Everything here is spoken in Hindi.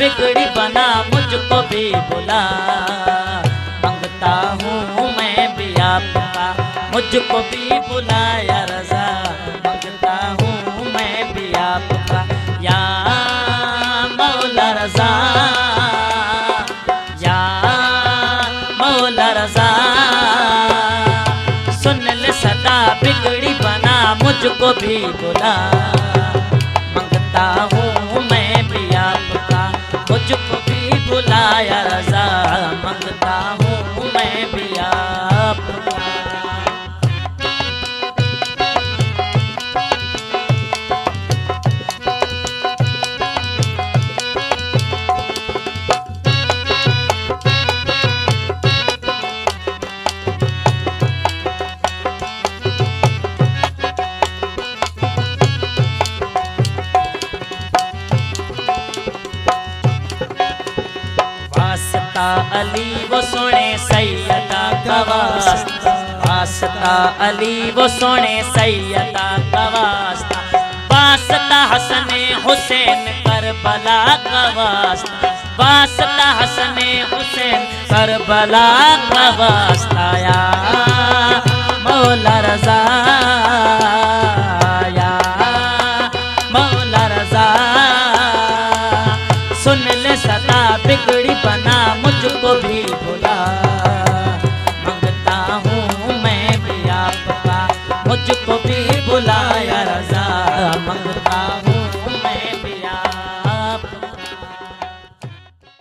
बिगड़ी बना मुझको भी बुला। मांगता हूँ मैं भी आपका, मुझको भी बुला या रज़ा। मांगता हूँ मैं भी आपका या मौला रज़ा, या मौला रज़ा। सुन ले सदा बिगड़ी बना मुझको भी बुला। मांगता हूँ मैं भी आपका, मुझको भी बुला या रज़ा। मांगता हूँ मैं भी आपका। वास्ता अली वो सोने सैयदा का वास्ता, वास्ता अली वो सोने सैयदा का वास्ता। वास्ता हसने हुसैन करबला का वास्ता, वास्ता हसने हुसैन करबला का वास्ता। या मौला रज़ा, या मौला रज़ा। सुन ले सदा बिगड़ी बना मुझको भी